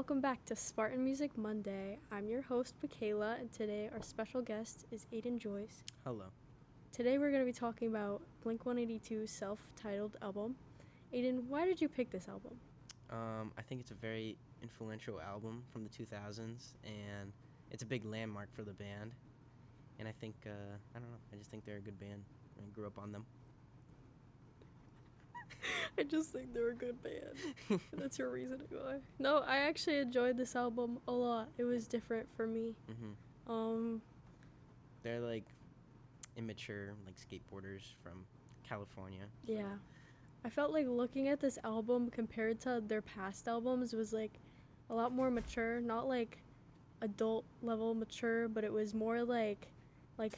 Welcome back to Spartan Music Monday. I'm your host, Mikayla, and today our special guest is Aiden Joyce. Hello. Today we're going to be talking about Blink-182's self-titled album. Aiden, why did you pick this album? I think it's a very influential album from the 2000s, and it's a big landmark for the band. And I think, I don't know, I just think they're a good band. I grew up on them. I just think they're a good band. That's your reasoning why. No, I actually enjoyed this album a lot. It was different for me. Mm-hmm. They're like immature, like skateboarders from California. So. Yeah. I felt like looking at this album compared to their past albums was like a lot more mature. Not like adult level mature, but it was more like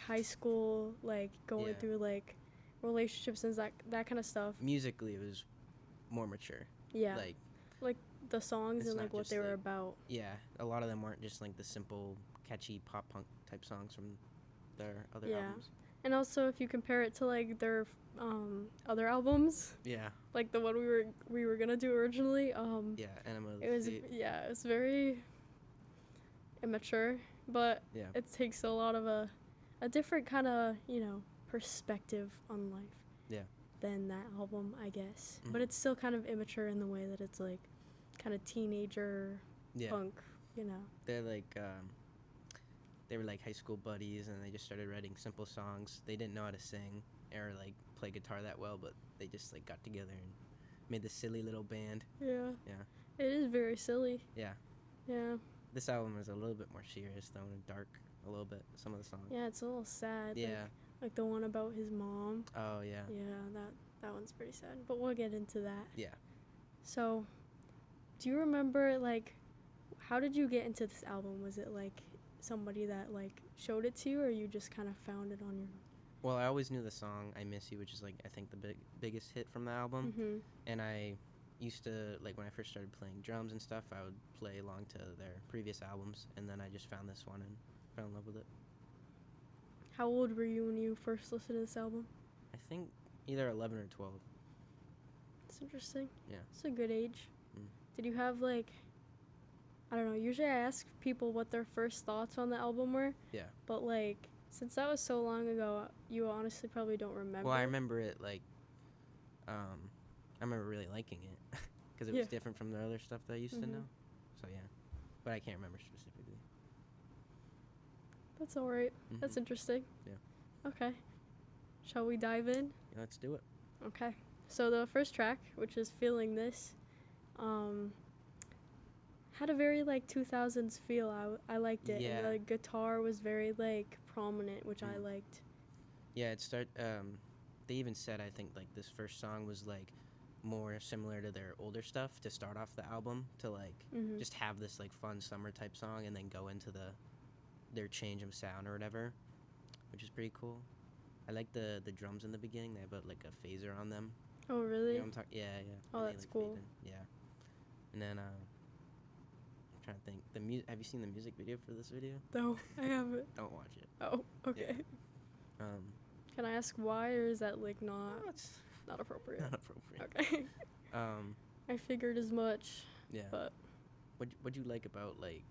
high school, like going through like relationships and that kind of stuff. Musically, it was more mature. Yeah. Like the songs and like what they were about. Yeah, a lot of them weren't just like the simple, catchy pop punk type songs from their other albums. And also, if you compare it to like their other albums, like the one we were gonna do originally, Enema of the State. It was very immature, but it takes a lot of a different kind of perspective on life than that album, I guess. But it's still kind of immature in the way that it's like kind of teenager punk, They're like they were like high school buddies, and they just started writing simple songs. They didn't know how to sing or like play guitar that well, but they just like got together and made this silly little band. Yeah. It is very silly. Yeah. This album is a little bit more serious though, and dark a little bit, some of the songs. Yeah, it's a little sad. Yeah. Like the one about his mom. Oh, yeah. Yeah, that one's pretty sad, but we'll get into that. Yeah. So, do you remember, like, how did you get into this album? Was it, like, somebody that, like, showed it to you, or you just kind of found it on your own? Well, I always knew the song I Miss You, which is, like, I think the biggest hit from the album. Mm-hmm. And I used to, like, when I first started playing drums and stuff, I would play along to their previous albums, and then I just found this one and fell in love with it. How old were you when you first listened to this album? I think either 11 or 12. That's interesting. Yeah. It's a good age. Mm. Did you have, like, I don't know, usually I ask people what their first thoughts on the album were. Yeah. But, like, since that was so long ago, you honestly probably don't remember. Well, I remember it, like, I remember really liking it because it was different from the other stuff that I used to know. So, yeah. But I can't remember specifically. That's all right. Mm-hmm. That's interesting. Yeah. Okay. Shall we dive in? Yeah, let's do it. Okay. So the first track, which is Feeling This, had a very, like, 2000s feel. I liked it. Yeah. And the guitar was very, like, prominent, which I liked. Yeah, they even said, I think, like, this first song was, like, more similar to their older stuff to start off the album, to, like, just have this, like, fun summer type song and then go into their change of sound or whatever, which is pretty cool. I like the drums in the beginning. They have like a phaser on them. Oh, really? You know what I'm talking? Yeah. Oh, that's like, cool. Yeah. And then I'm trying to think. Have you seen the music video for this video? No, I haven't. Don't watch it. Oh, okay. Yeah. Can I ask why, or is that like not appropriate? Not appropriate. Okay. I figured as much. Yeah. But what'd you like about, like?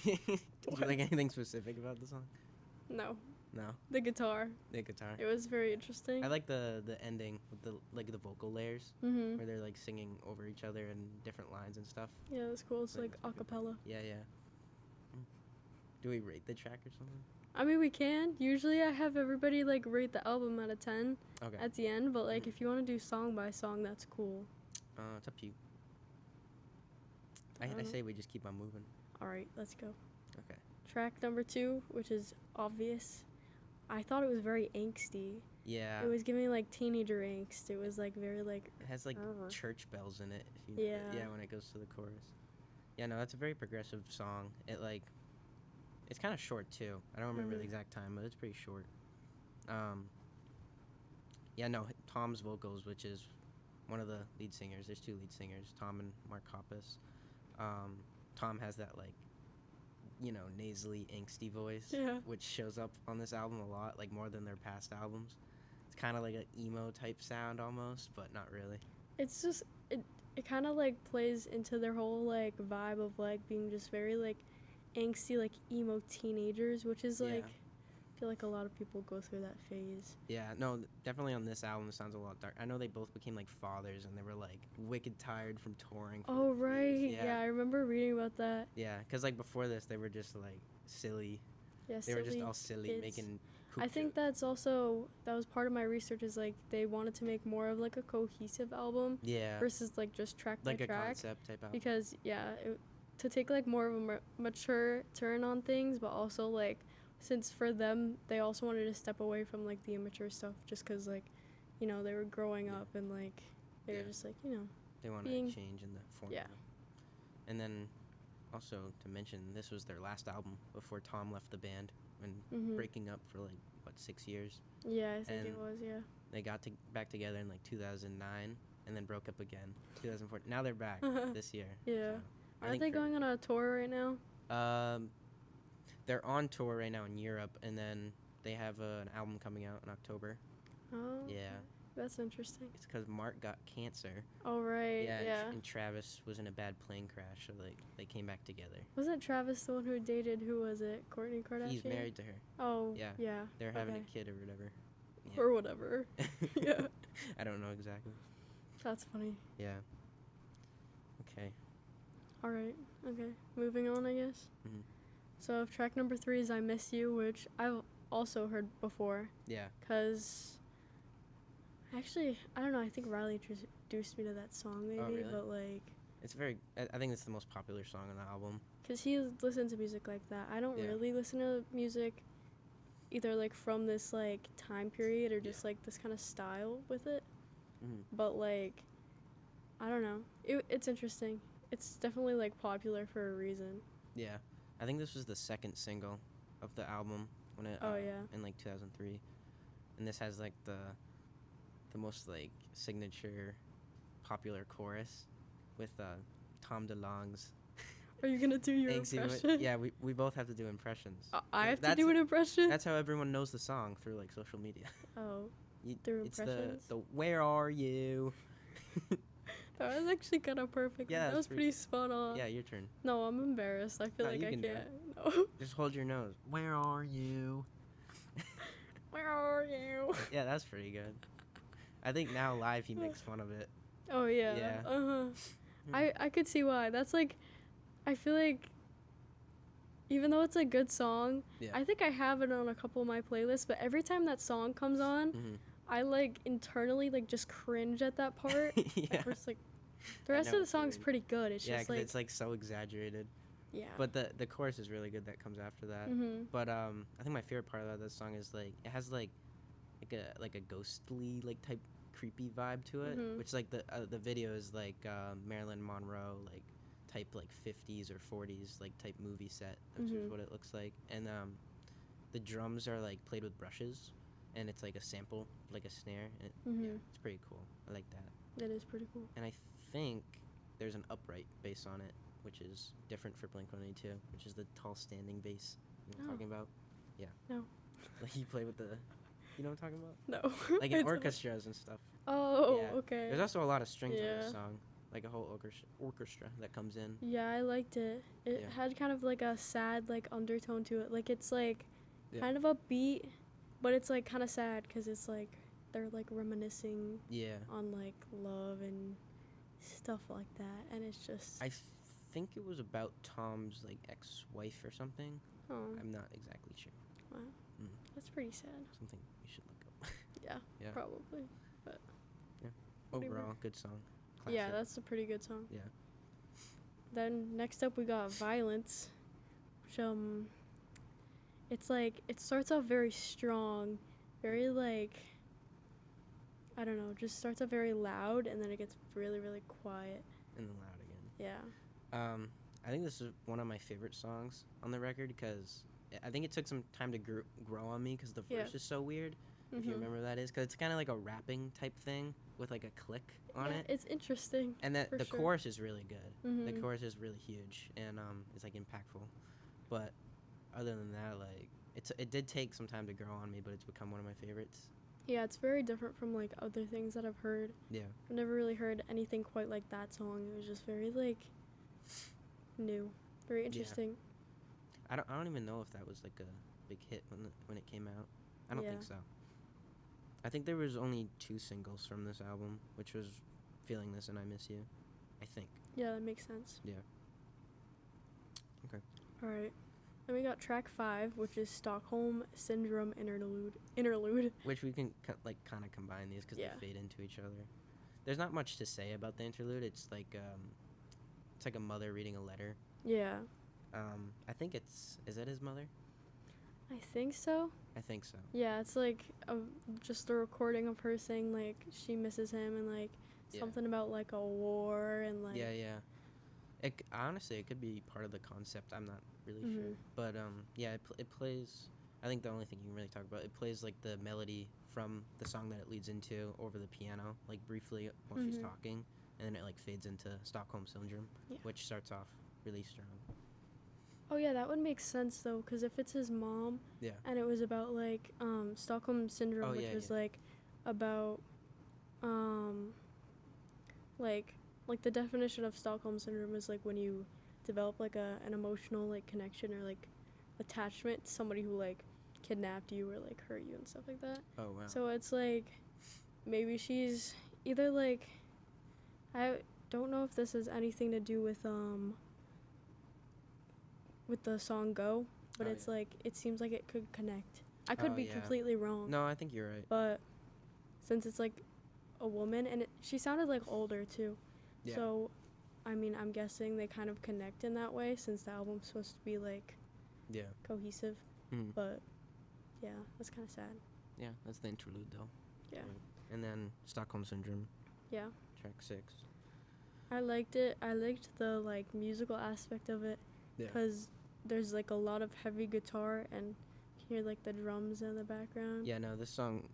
Did you like anything specific about the song? No. No. The guitar. It was very interesting. I like the ending with the vocal layers where they're like singing over each other in different lines and stuff. Yeah, it was cool. It's like a cappella. Yeah. Do we rate the track or something? I mean, we can. Usually I have everybody like rate the album out of 10 at the end, but like if you want to do song by song, that's cool. It's up to you. I say we just keep on moving. All right, let's go. Okay. Track number 2, which is Obvious. I thought it was very angsty. Yeah. It was giving like teenager angst. It was like very like. It has like church bells in it. If you know yeah, when it goes to the chorus. Yeah, no, that's a very progressive song. It like, it's kind of short too. I don't remember the exact time, but it's pretty short. Yeah, no, Tom's vocals, which is one of the lead singers. There's 2 lead singers, Tom and Mark Hoppus. Tom has that, like, nasally, angsty voice, which shows up on this album a lot, like, more than their past albums. It's kind of like an emo-type sound almost, but not really. It's just, it kind of like plays into their whole like vibe of like being just very like angsty, like emo teenagers, which is like, I feel like a lot of people go through that phase. Yeah, no, definitely on this album it sounds a lot dark. I know they both became like fathers and they were like wicked tired from touring. Oh, right. Yeah, I remember reading about that. Yeah, because like before this they were just like silly. Yeah, they were just all silly, kids. Making I think that's also, that was part of my research, is like they wanted to make more of like a cohesive album. Yeah. Versus like just track by track. Like a concept type album. Because, to take like more of a mature turn on things, but also like, since for them, they also wanted to step away from like the immature stuff just because like, you know, they were growing up and like, they were just like, you know. They wanted to change in the formula. Yeah. And then also to mention, this was their last album before Tom left the band and breaking up for like, 6 years? Yeah, I think it was, yeah. They got back together in like 2009 and then broke up again 2014. Now they're back this year. Yeah. So are they going on a tour right now? They're on tour right now in Europe, and then they have an album coming out in October. Oh. Yeah. That's interesting. It's because Mark got cancer. Oh, right. Yeah. And Travis was in a bad plane crash, so like they came back together. Wasn't Travis the one who dated, who was it, Kourtney Kardashian? He's married to her. Oh, yeah. They're having a kid or whatever. Yeah. Or whatever. Yeah. I don't know exactly. That's funny. Yeah. Okay. All right. Okay. Moving on, I guess. Mm-hmm. So track number 3 is I Miss You, which I've also heard before. Yeah. Because... Actually, I don't know. I think Riley introduced me to that song, maybe. Oh, really? But like, it's very. I think it's the most popular song on the album. Cause he listens to music like that. I don't really listen to music, either like from this like time period or just like this kind of style with it. Mm-hmm. But like, I don't know. It's interesting. It's definitely like popular for a reason. Yeah, I think this was the second single of the album when it. In like 2003, and this has like the most like signature popular chorus with Tom DeLonge's. Are you gonna do your impression? Yeah, we both have to do impressions. I have to do an impression? That's how everyone knows the song, through like social media. Oh, through impressions? It's the where are you? That was actually kind of perfect. Yeah, that was pretty spot on. Yeah, your turn. No, I'm embarrassed. I feel like I can't. No. Just hold your nose. Where are you? Where are you? Yeah, that's pretty good. I think now live he makes fun of it. Oh, yeah. Yeah. I could see why. That's like, I feel like, even though it's a good song, I think I have it on a couple of my playlists, but every time that song comes on, I like internally like just cringe at that part. Yeah. Like, the rest of the song's pretty good. It's just like, it's like so exaggerated. Yeah. But the chorus is really good that comes after that. Mm-hmm. But I think my favorite part about this song is like it has like a ghostly like type creepy vibe to it, which like the video is like Marilyn Monroe like type like 50s or 40s like type movie set. That's just what it looks like. And the drums are like played with brushes, and it's like a sample, like a snare. And it's pretty cool. I like that. That is pretty cool. And I think there's an upright bass on it, which is different for Blink-182, which is the tall standing bass. You know what I'm talking about? Yeah. No. Like you play with the... You know what I'm talking about? No. Like in orchestras and stuff. Oh, okay. There's also a lot of strings on this song. Like a whole orchestra that comes in. Yeah, I liked it. It had kind of like a sad like undertone to it. Like it's like kind of upbeat, but it's like kind of sad because it's like they're like reminiscing on like love and stuff like that. And it's just... I think it was about Tom's like ex-wife or something. Oh. I'm not exactly sure. Wow. That's pretty sad. Something you should look up. Yeah, probably. But overall, good song. Classic. Yeah, that's a pretty good song. Yeah. Then next up we got Violence, which it's like it starts off very strong, very like I don't know, just starts off very loud and then it gets really really quiet. And then loud again. Yeah. I think this is one of my favorite songs on the record because I think it took some time to grow on me because the verse is so weird. If you remember what that is, because it's kind of like a rapping type thing with like a click on it. It's interesting. And the chorus is really good. The chorus is really huge and it's like impactful. But other than that, like it did take some time to grow on me, but it's become one of my favorites. Yeah, it's very different from like other things that I've heard. Yeah. I've never really heard anything quite like that song. It was just very like new, very interesting. Yeah. I don't even know if that was like a big hit when it came out. I don't think so. I think there was only 2 singles from this album, which was Feeling This and I Miss You, I think. Yeah, that makes sense. Yeah. Okay. All right. Then we got track 5, which is Stockholm Syndrome Interlude. Which we can kind of combine these because they fade into each other. There's not much to say about the interlude. It's like a mother reading a letter. Yeah. I think is that his mother? I think so. I think so. Yeah, it's like just a recording of her saying like she misses him and like something about like a war and like. Yeah. Honestly, it could be part of the concept. I'm not really sure. But it plays. I think the only thing you can really talk about, it plays like the melody from the song that it leads into over the piano, like briefly while she's talking, and then it like fades into Stockholm Syndrome, which starts off really strong. Oh yeah, that would make sense though, because if it's his mom, and it was about like Stockholm Syndrome, which was like about like the definition of Stockholm Syndrome is like when you develop like an emotional like connection or like attachment to somebody who like kidnapped you or like hurt you and stuff like that. Oh wow. So it's like maybe she's either like, I don't know if this has anything to do with the song Go, but it's like it seems like it could connect. I could be completely wrong. No, I think you're right. But since it's like a woman and she sounded like older too. Yeah. So I mean, I'm guessing they kind of connect in that way since the album's supposed to be like cohesive. But yeah, that's kind of sad. Yeah, that's the interlude though. Yeah. Right. And then Stockholm Syndrome. Yeah. Track 6. I liked it. I liked the like musical aspect of it because there's like a lot of heavy guitar and you can hear like the drums in the background. Yeah, no, this song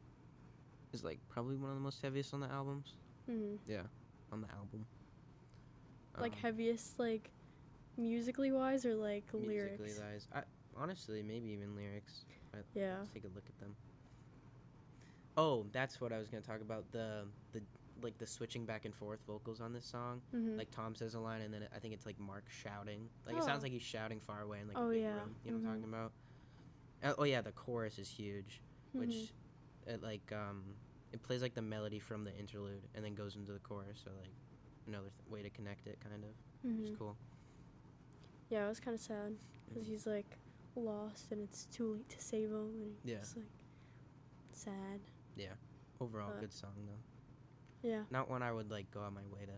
is like probably one of the most heaviest on the albums. Yeah, on the album. Like heaviest, like musically wise or like lyrics? Musically wise, honestly, maybe even lyrics. Let's take a look at them. Oh, that's what I was gonna talk about. The switching back and forth vocals on this song. Like Tom says a line, and then I think it's like Mark shouting. Like it sounds like he's shouting far away in like a big room. You know what I'm talking about? Oh yeah, the chorus is huge, which it plays like the melody from the interlude and then goes into the chorus. So like another way to connect it, kind of. Which is cool. Yeah, it was kind of sad because he's like lost and it's too late to save him, and it's like sad. Yeah. Overall, good song though. Yeah. Not one I would like go on my way to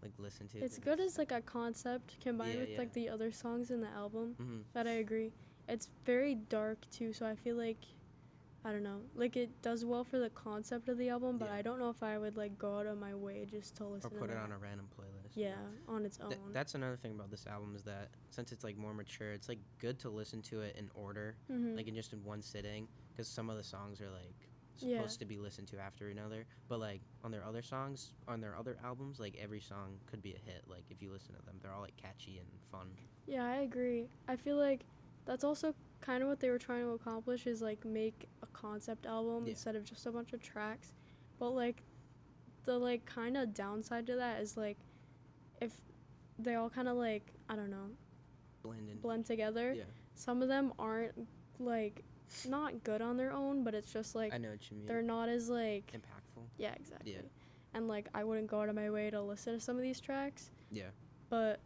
like listen to. It's good as like a concept combined with like the other songs in the album. That I agree. It's very dark too, so I feel like I don't know, like it does well for the concept of the album, but I don't know if I would like go out of my way just to listen to it. Or put it on a random playlist. Yeah, on its own. That's another thing about this album is that since it's like more mature, it's like good to listen to it in order, like in just in one sitting, because some of the songs are like supposed to be listened to after another, but like on their other albums, like every song could be a hit. Like if you listen to them, they're all like catchy and fun. Yeah, I agree. I feel like that's also kind of what they were trying to accomplish, is like make a concept album instead of just a bunch of tracks. But like the like kind of downside to that is like if they all kind of like, I don't know, blend together, some of them aren't like not good on their own, but it's just like I know what you mean. They're not as like impactful. Yeah, exactly. And like I wouldn't go out of my way to listen to some of these tracks. But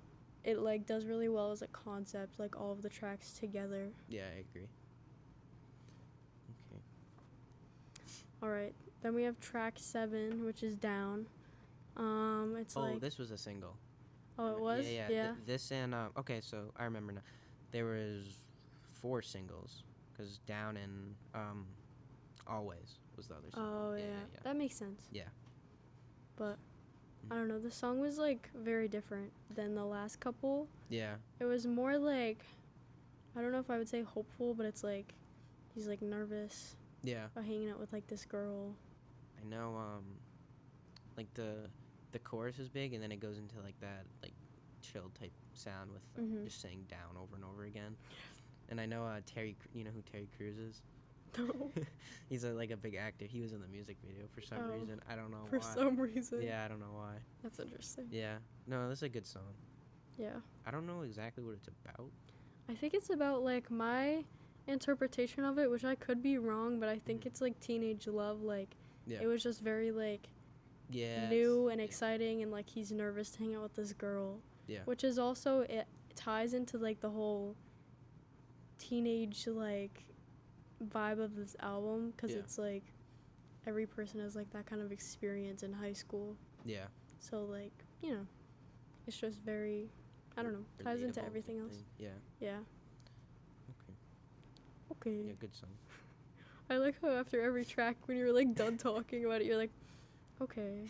it like does really well as a concept, like all of the tracks together. Yeah, I agree. Okay. All right. Then we have track 7, which is Down. It's like this was a single. Oh, it was? Yeah. This and okay, so I remember now. There was 4 singles, because Down and Always was the other song. Oh yeah. That makes sense. Yeah. But I don't know, the song was like very different than the last couple. Yeah. It was more like, I don't know if I would say hopeful, but it's like he's like nervous. Yeah. About hanging out with like this girl. I know like the chorus is big, and then it goes into like that like chill type sound with just saying down over and over again. And I know Terry, you know who Terry Crews is? No. He's like a big actor. He was in the music video for some reason. I don't know why. For some reason. Yeah, I don't know why. That's interesting. Yeah. No, that's a good song. Yeah. I don't know exactly what it's about. I think it's about, like, my interpretation of it, which I could be wrong, but I think it's, like, teenage love. Like, it was just very, like, new and exciting, and, like, he's nervous to hang out with this girl. Yeah. Which is also, it ties into, like, the whole teenage, like, vibe of this album, because it's, like, every person has, like, that kind of experience in high school. Yeah. So, like, you know, it's just very, I don't know, ties into everything else. Yeah. Yeah. Okay. Yeah, good song. I like how after every track, when you're, like, done talking about it, you're like, okay.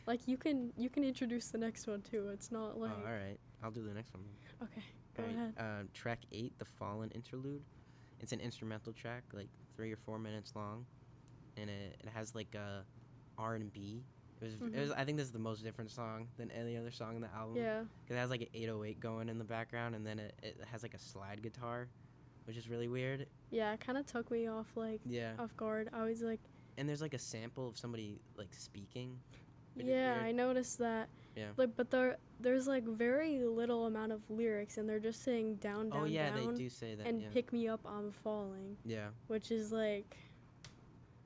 Like, you can introduce the next one, too. It's not, like... Oh, all right. I'll do the next one. Okay, go ahead. Track 8, The Fallen Interlude. It's an instrumental track, like 3 or 4 minutes long. And it has, like, a R&B. It was. I think this is the most different song than any other song in the album. Yeah. Because it has, like, an 808 going in the background, and then it has, like, a slide guitar, which is really weird. Yeah, it kind of took me off, like, off guard. I was, like... And there's, like, a sample of somebody, like, speaking. Yeah, I noticed that. Yeah. Like, but there's, like, very little amount of lyrics, and they're just saying down, down, down. They do say that, and pick me up, I'm falling. Yeah. Which is, like...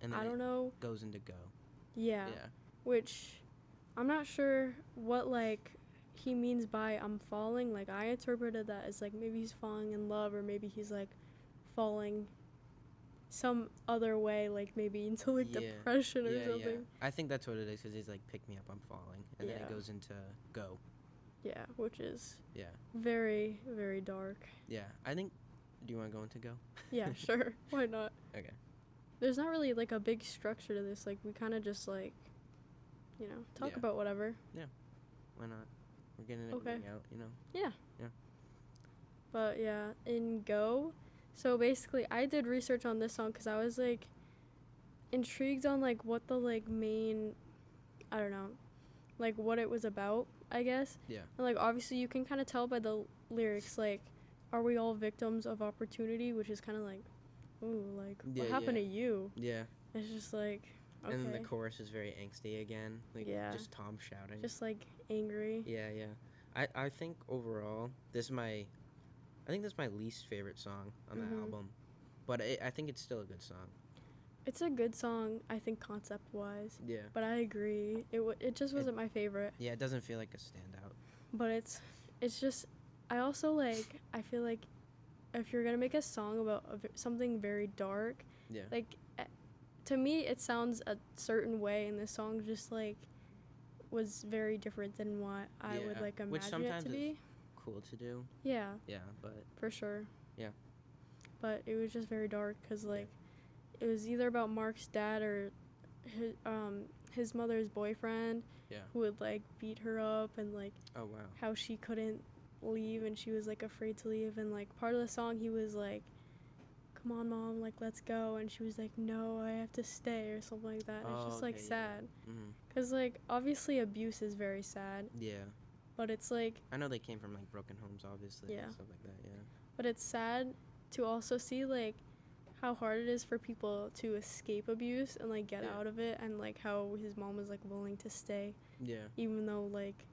And then I don't know. Goes into go. Yeah. Yeah. Which I'm not sure what, like, he means by I'm falling. Like, I interpreted that as, like, maybe he's falling in love, or maybe he's, like, falling some other way, like, maybe into, like, depression or something. Yeah. I think that's what it is, because he's like, pick me up, I'm falling. And then it goes into go. Yeah, which is very, very dark. Yeah. I think, do you want to go into go? Yeah, sure. Why not? Okay. There's not really, like, a big structure to this. Like, we kind of just, like, you know, talk about whatever. Yeah. Why not? We're getting everything out, you know? Yeah. Yeah. But, yeah, in Go, so basically I did research on this song because I was, like, intrigued on, like, what the, like, main, I don't know, like, what it was about, I guess. Yeah. And, like, obviously you can kind of tell by the lyrics, like, are we all victims of opportunity? Which is kind of like, ooh, like, what happened to you? Yeah. It's just, like... Okay. And then the chorus is very angsty again. Like, just Tom shouting. Just, like, angry. Yeah, yeah. I think overall, this is my least favorite song on the album. But I think it's still a good song. It's a good song, I think, concept-wise. Yeah. But I agree. It just wasn't my favorite. Yeah, it doesn't feel like a standout. But it's just... I also, like... I feel like if you're going to make a song about something very dark... Yeah. Like... To me, it sounds a certain way, and this song just, like, was very different than what I would, like, imagine it to be. Which sometimes is cool to do. Yeah. Yeah, but... For sure. Yeah. But it was just very dark, because, like, it was either about Mark's dad or his mother's boyfriend who would, like, beat her up, and, like... Oh, wow. How she couldn't leave, and she was, like, afraid to leave, and, like, part of the song, he was, like... Come on, Mom, like, let's go. And she was like, no, I have to stay, or something like that. And it's just, like, sad. Because, like, obviously abuse is very sad. Yeah. But it's, like... I know they came from, like, broken homes, obviously. Yeah. And stuff like that, yeah. But it's sad to also see, like, how hard it is for people to escape abuse and, like, get out of it. And, like, how his mom was, like, willing to stay. Yeah. Even though, like,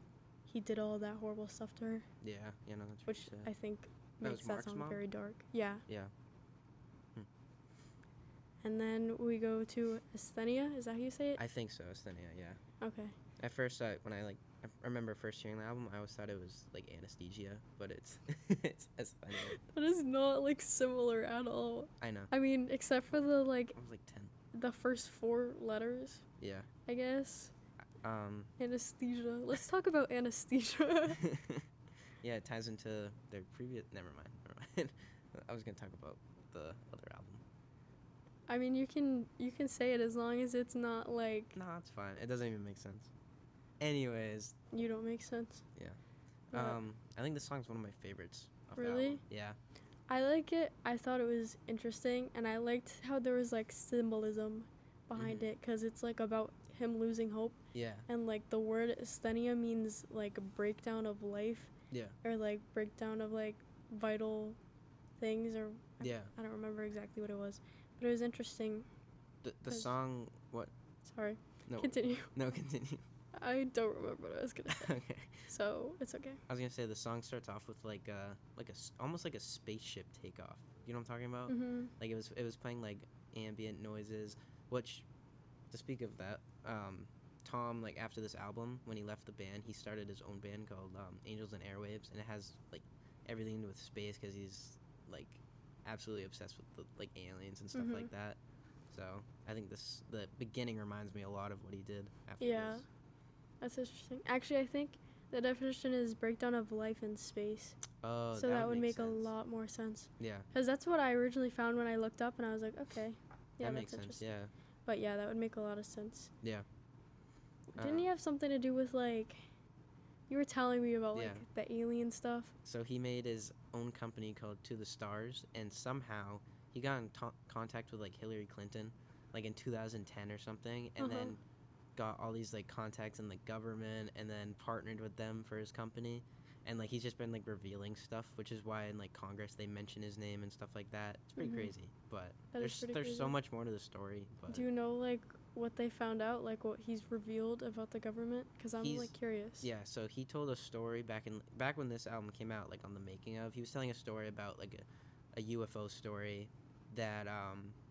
he did all that horrible stuff to her. Yeah, yeah, no, that's which sad. I think makes that song very dark. Yeah. Yeah. And then we go to Asthenia. Is that how you say it? I think so, Asthenia, yeah. Okay. At first, when I remember first hearing the album, I always thought it was, like, anesthesia, but it's Asthenia. That is not, like, similar at all. I know. I mean, except for the, like... I was, like, 10. The first 4 letters. Yeah. I guess. Anesthesia. Let's talk about anesthesia. Yeah, it ties into their previous... Never mind. I was going to talk about the other album. I mean, you can say it as long as it's not, like... No, it's fine. It doesn't even make sense. Anyways. You don't make sense? Yeah. I think this song's one of my favorites. Really? Yeah. I like it. I thought it was interesting, and I liked how there was, like, symbolism behind it, because it's, like, about him losing hope. Yeah. And, like, the word asthenia means, like, a breakdown of life. Yeah. Or, like, breakdown of, like, vital things, or... Yeah. I don't remember exactly what it was. But it was interesting. The song, what? Sorry. No. Continue. No, continue. I don't remember what I was gonna say. Okay. So it's okay. I was gonna say the song starts off with almost like a spaceship takeoff. You know what I'm talking about? Mm-hmm. Like it was playing like ambient noises, which, to speak of that, Tom, like after this album, when he left the band, he started his own band called Angels and Airwaves, and it has like everything to do with space because he's like absolutely obsessed with like aliens and stuff like that. So I think the beginning reminds me a lot of what he did after this. Yeah, that's interesting. Actually, I think the definition is breakdown of life in space. Oh, so that would make sense. a lot more sense. Yeah. Because that's what I originally found when I looked up, and I was like, okay, yeah, that that's makes sense. Yeah. But yeah, that would make a lot of sense. Yeah. Didn't he have something to do with like? You were telling me about like the alien stuff. So he made his own company called To the Stars, and somehow he got in contact with like Hillary Clinton, like in 2010 or something, and then got all these like contacts in the government, and then partnered with them for his company, and like he's just been like revealing stuff, which is why in like Congress they mention his name and stuff like that. It's pretty crazy, but there's crazy. So much more to the story. But do you know like what they found out, like what he's revealed about the government? Because I'm like curious. Yeah, so he told a story back when this album came out, like on the making of. He was telling a story about like a UFO story that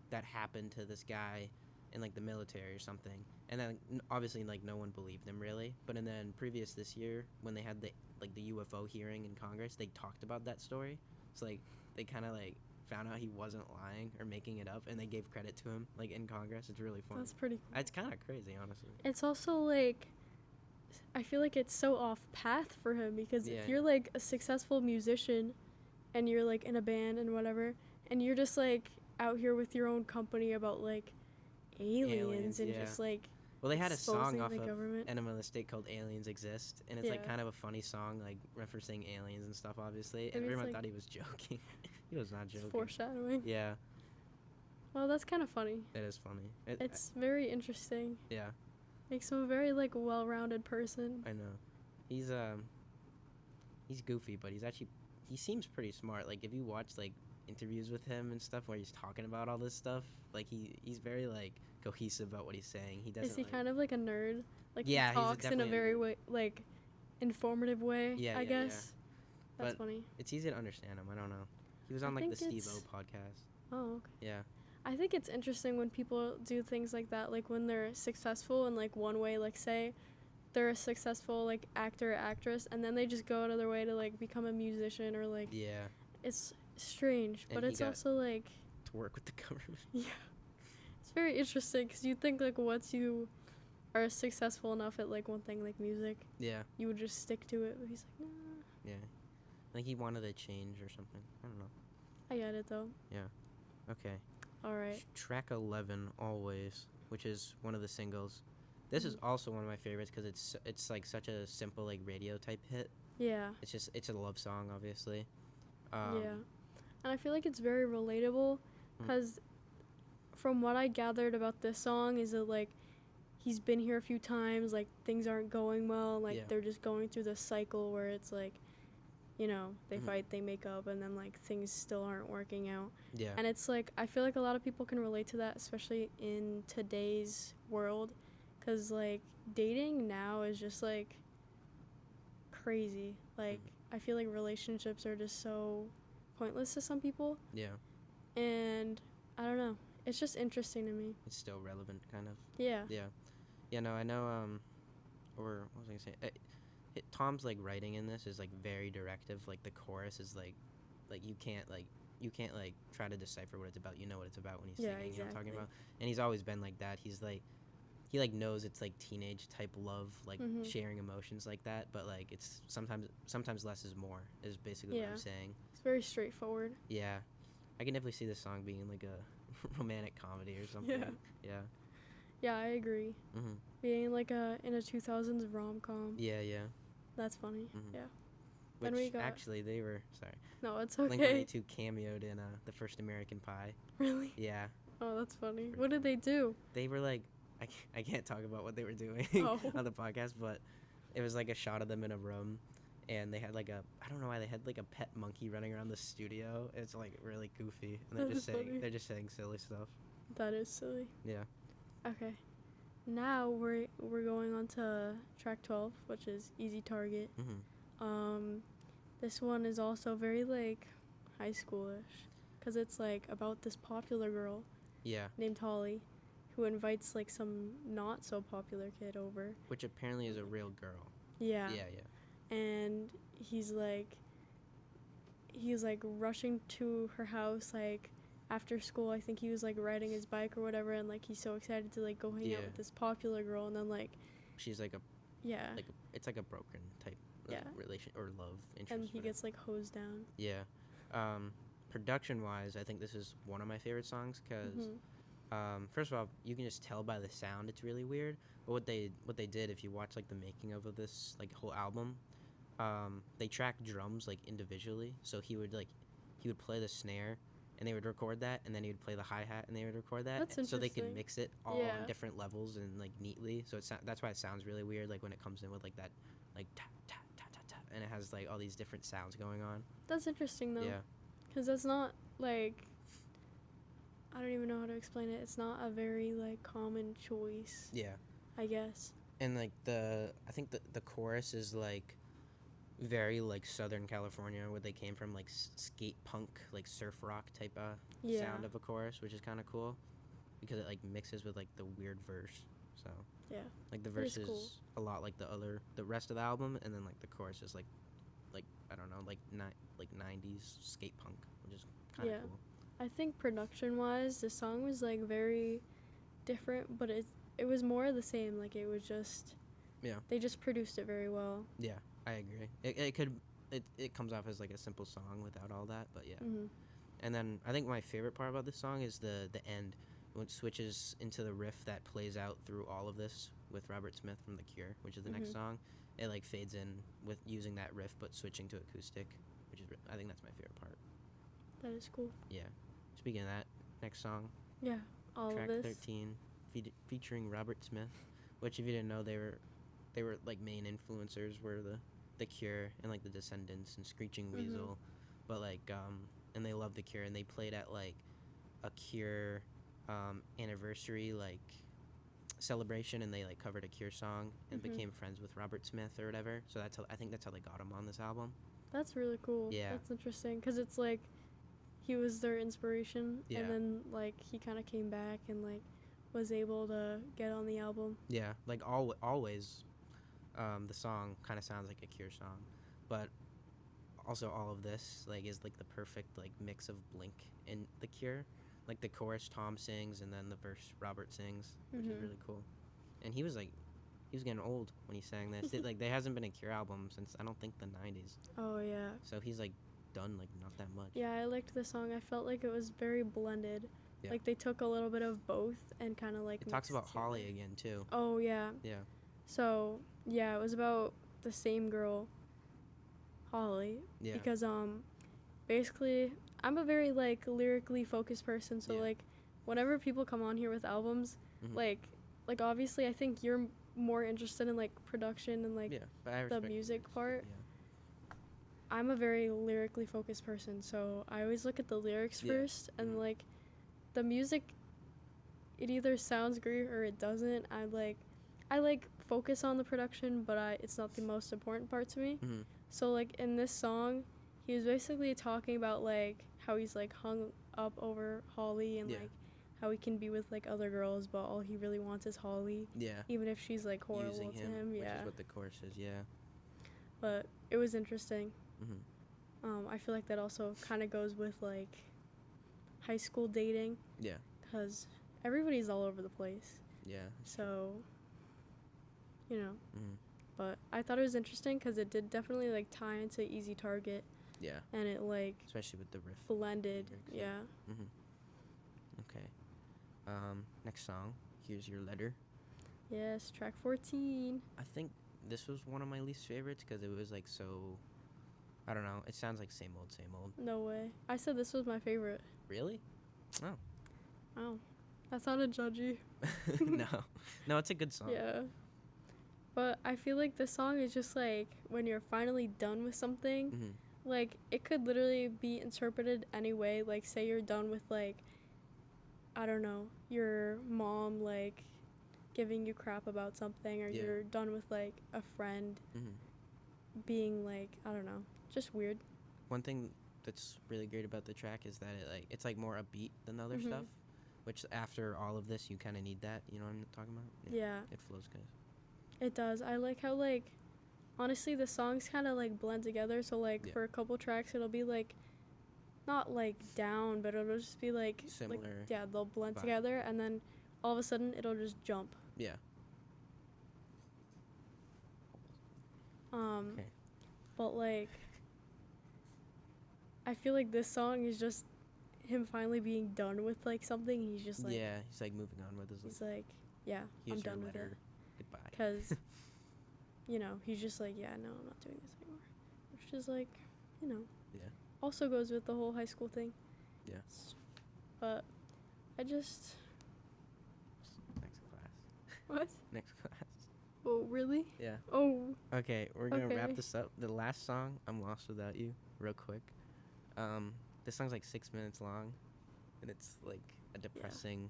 that happened to this guy in like the military or something, and then obviously like no one believed him really. But and then previous this year when they had the UFO hearing in Congress, they talked about that story. So like they kind of like found out he wasn't lying or making it up, and they gave credit to him like in Congress. It's really fun. That's pretty cool. It's kind of crazy, honestly. It's also like I feel like it's so off path for him because if you're like a successful musician and you're like in a band and whatever, and you're just like out here with your own company about like aliens and just like well, they had a song off of government. Enema of the State called Aliens Exist, and it's like kind of a funny song, like referencing aliens and stuff, obviously. And everyone thought he was joking. He was not joking. It's foreshadowing. Yeah. Well, that's kind of funny. It is funny. It's very interesting. Yeah. Makes him a very like well-rounded person. I know. He's goofy, but he seems pretty smart. Like if you watch like interviews with him and stuff where he's talking about all this stuff, like he's very like cohesive about what he's saying. He doesn't. Is he kind of like a nerd? Like he talks in a very like informative way. I guess. Yeah. That's funny. It's easy to understand him. I don't know. He was on like the Steve-O podcast. Oh, okay. Yeah. I think it's interesting when people do things like that, like when they're successful in like one way, like say they're a successful like actor or actress, and then they just go another way to like become a musician or like. Yeah. It's strange, but it's also like. To work with the government. Yeah. It's very interesting because you think like once you are successful enough at like one thing like music, you would just stick to it. But he's like, nah. Yeah, I think he wanted a change or something. I don't know. I get it though. Yeah. Okay. All right. Track 11, Always, which is one of the singles. This is also one of my favorites because it's like such a simple like radio type hit. Yeah. It's a love song, obviously. Yeah, and I feel like it's very relatable because from what I gathered about this song is that like he's been here a few times, like things aren't going well, like they're just going through this cycle where it's like, you know, they fight, they make up, and then like things still aren't working out. Yeah. And it's like I feel like a lot of people can relate to that, especially in today's world, because like dating now is just like crazy. Like I feel like relationships are just so pointless to some people. Yeah. And I don't know. It's just interesting to me. It's still relevant, kind of. Yeah. Yeah. Yeah, no, I know, or what was I going to say? Tom's, like, writing in this is, like, very directive. Like, the chorus is, like you can't try to decipher what it's about. You know what it's about when he's singing. Exactly. You know what I'm talking about? And he's always been like that. He's, like, he, like, knows it's, like, teenage-type love, like, sharing emotions like that. But, like, it's sometimes less is more, is basically what I'm saying. It's very straightforward. Yeah. I can definitely see this song being, like, a romantic comedy or something. Yeah. Yeah, I agree. Being like in a 2000s rom-com. Yeah. That's funny. Yeah. Which, then we got actually they were sorry. No, it's okay. Blink-182 cameoed in the first American Pie. Really? Yeah. Oh, that's funny. What did they do? They were like, I can't talk about what they were doing on the podcast, but it was like a shot of them in a room, and they had like I don't know why they had like a pet monkey running around the studio. It's like really goofy, and they're just saying silly stuff. That is silly. Yeah. Okay. Now we're going on to track 12, which is Easy Target. This one is also very like high schoolish, cause it's like about this popular girl. Yeah. Named Holly, who invites like some not so popular kid over. Which apparently is a real girl. Yeah. Yeah. And he's like rushing to her house like after school. I think he was like riding his bike or whatever, and like he's so excited to like go hang out with this popular girl, and then like she's like it's like a broken type relation or love interest. And he gets like hosed down. Yeah. Production wise, I think this is one of my favorite songs because first of all, you can just tell by the sound it's really weird. But what they did, if you watch like the making of this like whole album, they tracked drums like individually. So he would play the snare, and they would record that, and then he would play the hi-hat, and they would record that. That's so they could mix it all on different levels and like neatly. So that's why it sounds really weird, like when it comes in with like that like ta ta ta ta ta, and it has like all these different sounds going on. That's interesting though. Yeah. Because that's not like, I don't even know how to explain it. It's not a very like common choice. Yeah. I guess. And like I think the chorus is like very like Southern California, where they came from, like skate punk, like surf rock type of sound of a chorus, which is kind of cool because it like mixes with like the weird verse. So like the verse is cool. A lot like the rest of the album, and then like the chorus is like I don't know, like 90s skate punk, which is kind of cool. I think production wise, the song was like very different, but it was more of the same. Like it was just they just produced it very well. Yeah, I agree. It comes off as like a simple song without all that, but And then I think my favorite part about this song is the end, when it switches into the riff that plays out through all of this with Robert Smith from The Cure, which is the next song. It like fades in with using that riff but switching to acoustic, which is I think that's my favorite part. That is cool. Yeah. Speaking of that, next song. Yeah, all track of this. 13, featuring Robert Smith, which if you didn't know, they were like main influencers were the Cure and like the Descendants and Screeching Weasel, but like and they loved the Cure, and they played at like a Cure anniversary like celebration, and they like covered a Cure song and became friends with Robert Smith or whatever. So I think that's how they got him on this album. That's really cool. Yeah, that's interesting because it's like he was their inspiration, and then like he kind of came back and like was able to get on the album. Yeah, like always the song kind of sounds like a Cure song, but also all of this like is like the perfect like mix of Blink and the Cure. Like the chorus Tom sings, and then the verse Robert sings, which is really cool. And he was getting old when he sang this. Like there hasn't been a Cure album since I don't think the 90s. Oh yeah. So he's like done like not that much. Yeah, I liked the song. I felt like it was very blended. Yeah. Like they took a little bit of both and kind of like. It talks about Holly again too. Oh yeah. Yeah. So yeah, it was about the same girl, Holly. Yeah. Because basically I'm a very like lyrically focused person, so like whenever people come on here with albums, like obviously I think you're more interested in like production and like the music part. Yeah. I'm a very lyrically focused person, so I always look at the lyrics first, and like the music, it either sounds great or it doesn't. I like focus on the production, but it's not the most important part to me. So like in this song, he was basically talking about like how he's like hung up over Holly, and like how he can be with like other girls, but all he really wants is Holly. Yeah. Even if she's like horrible to him. Which is what the chorus is. Yeah. But it was interesting. I feel like that also kind of goes with like high school dating. Yeah. Because everybody's all over the place. Yeah. So, you know. But I thought it was interesting because it did definitely like tie into Easy Target. Yeah. And it like. Especially with the riff. Blended. Yeah. Okay. Next song. Here's Your Letter. Yes, track 14. I think this was one of my least favorites because it was like so. I don't know. It sounds like same old, same old. No way. I said this was my favorite. Really? Oh. Oh. That sounded judgy. No, it's a good song. Yeah. But I feel like the song is just like when you're finally done with something, like it could literally be interpreted any way. Like say you're done with like, I don't know, your mom like giving you crap about something, or you're done with like a friend being like, I don't know, just weird. One thing that's really great about the track is that it's like more upbeat than other stuff, which after all of this you kind of need that, you know what I'm talking about? Yeah. It flows good. It does. I like how like honestly the songs kind of like blend together, so like for a couple tracks it'll be like not like down, but it'll just be like similar. Like, yeah, they'll blend together, and then all of a sudden it'll just jump. Yeah. Okay. But like I feel like this song is just him finally being done with like something. He's just like, yeah, he's like moving on with his life. He's like, yeah, I'm done with it. Goodbye. Because you know, he's just like, yeah, no, I'm not doing this anymore. Which is like, you know, also goes with the whole high school thing. Yeah. But I just... Next class. What? Next class. Oh, really? Yeah. Oh. Okay, we're going to wrap this up. The last song, I'm Lost Without You, real quick. This song's like 6 minutes long, and it's like a depressing...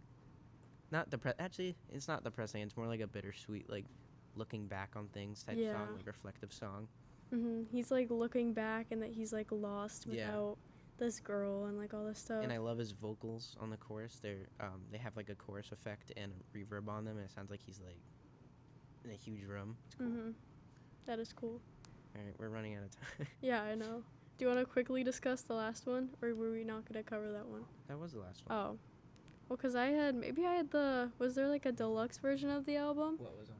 Actually, it's not depressing. It's more like a bittersweet, like, looking back on things type song, like reflective song. He's like looking back, and that he's like lost without this girl and like all this stuff. And I love his vocals on the chorus. They have like a chorus effect and a reverb on them, and it sounds like he's like in a huge room. It's cool. That is cool. All right, we're running out of time. Yeah, I know. Do you want to quickly discuss the last one, or were we not going to cover that one? That was the last one. Oh. Well, because was there like a deluxe version of the album? What was on it?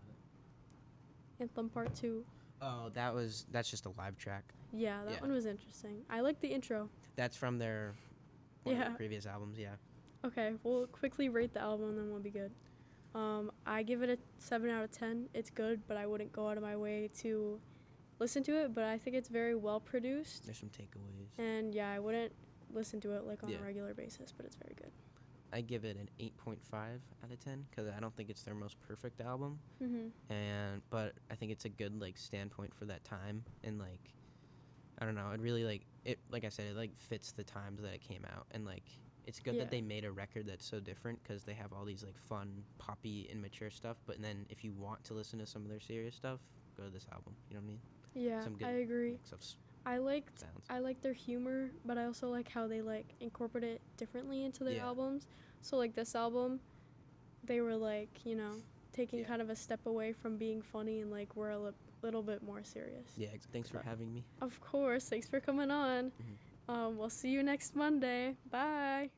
Anthem Part 2. Oh, that's just a live track. Yeah, that one was interesting. I like the intro. That's from their previous albums, yeah. Okay, we'll quickly rate the album, and then we'll be good. I give it a 7 out of 10. It's good, but I wouldn't go out of my way to listen to it, but I think it's very well produced. There's some takeaways. And yeah, I wouldn't listen to it like on a regular basis, but it's very good. I give it an 8.5 out of 10 because I don't think it's their most perfect album, but I think it's a good like standpoint for that time, and like I don't know, it really like I said, it like fits the times that it came out, and like it's good that they made a record that's so different because they have all these like fun poppy immature stuff, but then if you want to listen to some of their serious stuff, go to this album. You know what I mean? Yeah, some good I agree. Mix of I like sounds. their humor, but I also like how they like incorporate it differently into their albums. So like this album, they were like, you know, taking kind of a step away from being funny, and like we're a little bit more serious. Yeah, thanks for having me. Of course, thanks for coming on. We'll see you next Monday. Bye.